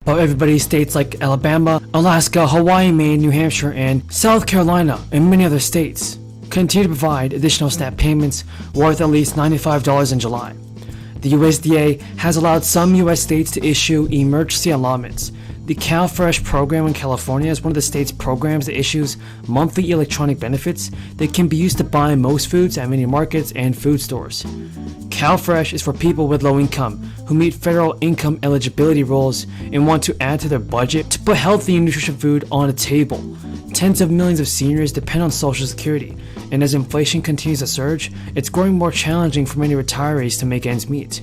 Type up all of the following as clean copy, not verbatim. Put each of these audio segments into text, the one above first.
But everybody, states like Alabama, Alaska, Hawaii, Maine, New Hampshire, and South Carolina, and many other states continue to provide additional SNAP payments worth at least $95 in July. The USDA has allowed some U.S. states to issue emergency allotments. The CalFresh program in California is one of the state's programs that issues monthly electronic benefits that can be used to buy most foods at many markets and food stores. CalFresh is for people with low income who meet federal income eligibility rules and want to add to their budget to put healthy and nutritious food on the table. Tens of millions of seniors depend on Social Security, and as inflation continues to surge, it's growing more challenging for many retirees to make ends meet.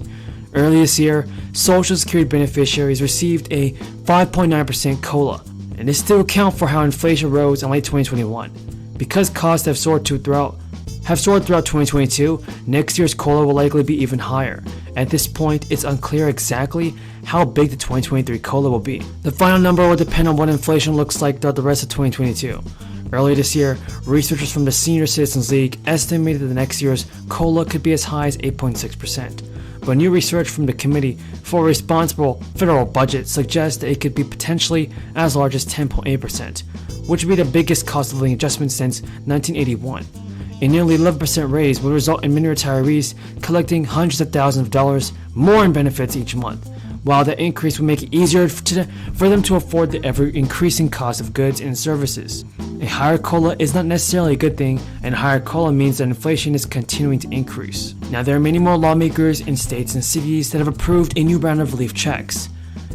Early this year, Social Security beneficiaries received a 5.9% COLA, and this still accounts for how inflation rose in late 2021. Because costs have soared throughout 2022, next year's COLA will likely be even higher. At this point, it's unclear exactly how big the 2023 COLA will be. The final number will depend on what inflation looks like throughout the rest of 2022. Earlier this year, researchers from the Senior Citizens League estimated that the next year's COLA could be as high as 8.6%. But new research from the Committee for a Responsible Federal Budget suggests that it could be potentially as large as 10.8%, which would be the biggest cost of living adjustment since 1981. A nearly 11% raise would result in many retirees collecting hundreds of thousands of dollars more in benefits each month, while the increase would make it easier for them to afford the ever-increasing cost of goods and services. A higher COLA is not necessarily a good thing, and a higher COLA means that inflation is continuing to increase. Now, there are many more lawmakers in states and cities that have approved a new round of relief checks.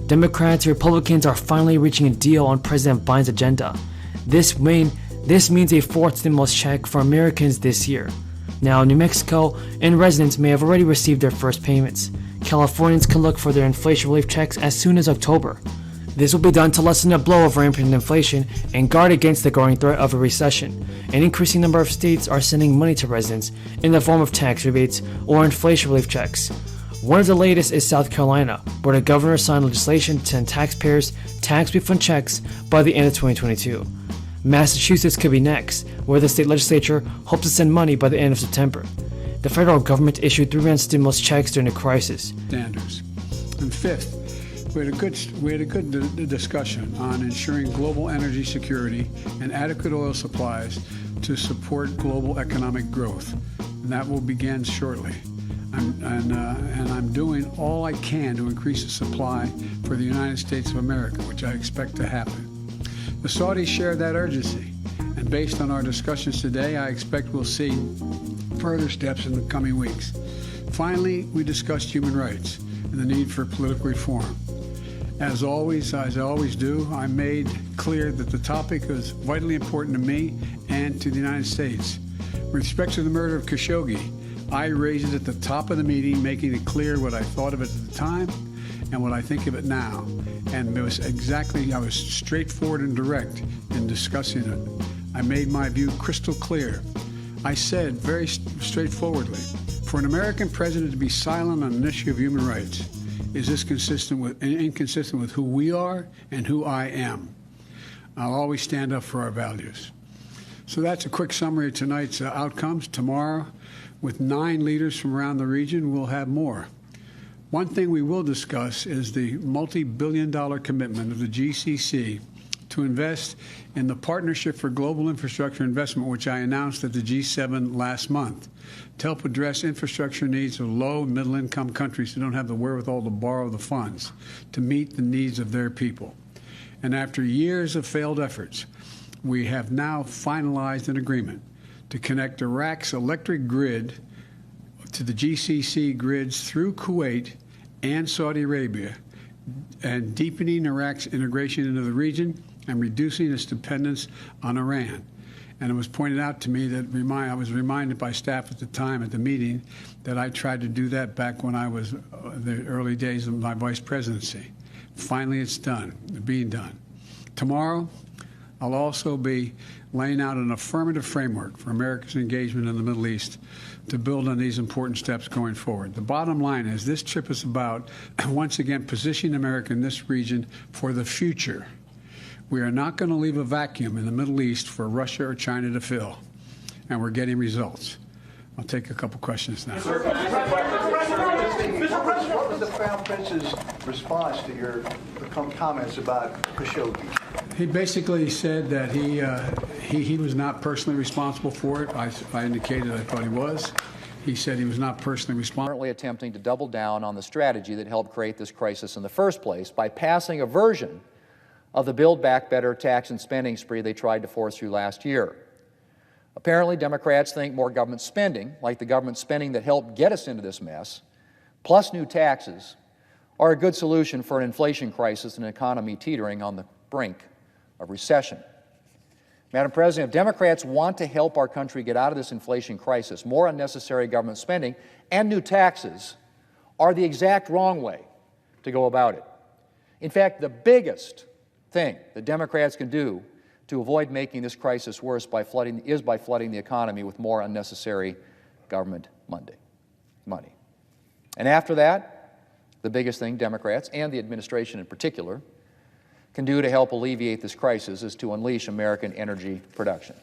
Democrats and Republicans are finally reaching a deal on President Biden's agenda. This means a fourth stimulus check for Americans this year. Now, New Mexico and residents may have already received their first payments. Californians can look for their inflation relief checks as soon as October. This will be done to lessen the blow of rampant inflation and guard against the growing threat of a recession. An increasing number of states are sending money to residents in the form of tax rebates or inflation relief checks. One of the latest is South Carolina, where the governor signed legislation to send taxpayers tax refund checks by the end of 2022. Massachusetts could be next, where the state legislature hopes to send money by the end of September. The federal government issued 3 round stimulus checks during the crisis. Standards. And fifth, we had a good discussion on ensuring global energy security and adequate oil supplies to support global economic growth, and that will begin shortly. I'm doing all I can to increase the supply for the United States of America, which I expect to happen. The Saudis share that urgency, and based on our discussions today, I expect we'll see further steps in the coming weeks. Finally, we discussed human rights and the need for political reform. As always do, I made clear that the topic is vitally important to me and to the United States. With respect to the murder of Khashoggi, I raised it at the top of the meeting, making it clear what I thought of it at the time and what I think of it now. And I was straightforward and direct in discussing it. I made my view crystal clear. I said very straightforwardly, for an American president to be silent on an issue of human rights, is this inconsistent with who we are and who I am? I'll always stand up for our values. So that's a quick summary of tonight's outcomes. Tomorrow, with 9 leaders from around the region, we'll have more. One thing we will discuss is the multi-billion-dollar commitment of the GCC to invest in the Partnership for Global Infrastructure Investment, which I announced at the G7 last month, to help address infrastructure needs of low- and middle-income countries who don't have the wherewithal to borrow the funds to meet the needs of their people. And after years of failed efforts, we have now finalized an agreement to connect Iraq's electric grid to the GCC grids through Kuwait and Saudi Arabia, and deepening Iraq's integration into the region and reducing its dependence on Iran. And it was pointed out to me that I was reminded by staff at the time at the meeting that I tried to do that back when I was the early days of my vice presidency. Finally, it's done, being done. Tomorrow, I'll also be laying out an affirmative framework for America's engagement in the Middle East to build on these important steps going forward. The bottom line is this trip is about, once again, positioning America in this region for the future. We are not going to leave a vacuum in the Middle East for Russia or China to fill, and we're getting results. I'll take a couple questions now. What was the Crown Prince's response to your comments about Khashoggi? He basically said that he was not personally responsible for it. I indicated I thought he was. He said he was not personally responsible. Currently attempting to double down on the strategy that helped create this crisis in the first place by passing a version of the Build Back Better tax and spending spree they tried to force through last year. Apparently, Democrats think more government spending, like the government spending that helped get us into this mess, plus new taxes, are a good solution for an inflation crisis and an economy teetering on the brink of recession. Madam President, if Democrats want to help our country get out of this inflation crisis, more unnecessary government spending and new taxes are the exact wrong way to go about it. In fact, the biggest thing that Democrats can do to avoid making this crisis worse by flooding the economy with more unnecessary government money. And after that, the biggest thing Democrats, and the administration in particular, can do to help alleviate this crisis is to unleash American energy production.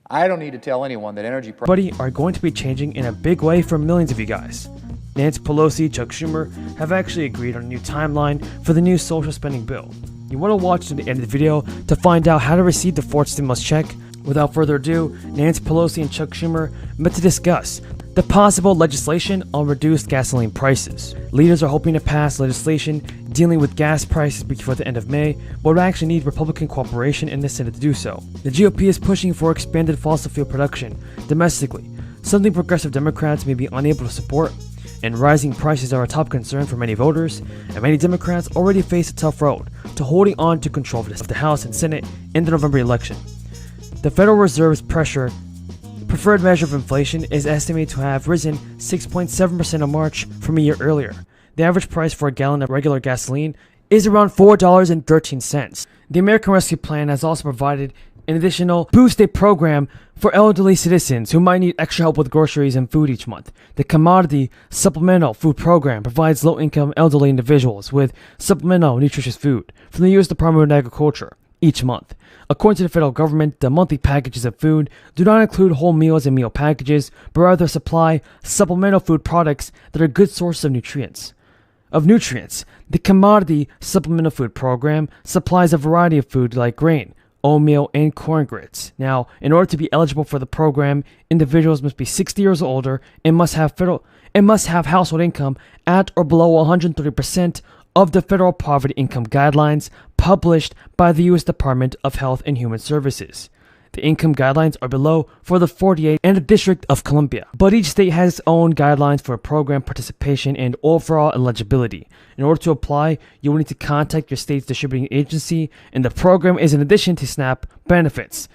I don't need to tell anyone that energy prices are going to be changing in a big way for millions of you guys. Nancy Pelosi, Chuck Schumer have actually agreed on a new timeline for the new social spending bill. You want to watch to the end of the video to find out how to receive the fourth stimulus check. Without further ado, Nancy Pelosi and Chuck Schumer met to discuss the possible legislation on reduced gasoline prices. Leaders are hoping to pass legislation dealing with gas prices before the end of May, but would actually need Republican cooperation in the Senate to do so. The GOP is pushing for expanded fossil fuel production domestically, something progressive Democrats may be unable to support, and rising prices are a top concern for many voters, and many Democrats already face a tough road to holding on to control of the House and Senate in the November election. The Federal Reserve's preferred measure of inflation is estimated to have risen 6.7% in March from a year earlier. The average price for a gallon of regular gasoline is around $4.13. The American Rescue Plan has also provided an additional boost aid program for elderly citizens who might need extra help with groceries and food each month. The Commodity Supplemental Food Program provides low-income elderly individuals with supplemental nutritious food from the U.S. Department of Agriculture each month. According to the federal government, the monthly packages of food do not include whole meals and meal packages, but rather supply supplemental food products that are good sources of nutrients. The Commodity Supplemental Food Program supplies a variety of food like grain, oatmeal, and corn grits. Now, in order to be eligible for the program, individuals must be 60 years or older and must have household income at or below 130% of the federal poverty income guidelines published by the U.S. Department of Health and Human Services. The income guidelines are below for the 48 and the District of Columbia, but each state has its own guidelines for program participation and overall eligibility. In order to apply, you will need to contact your state's distributing agency, and the program is in addition to SNAP benefits.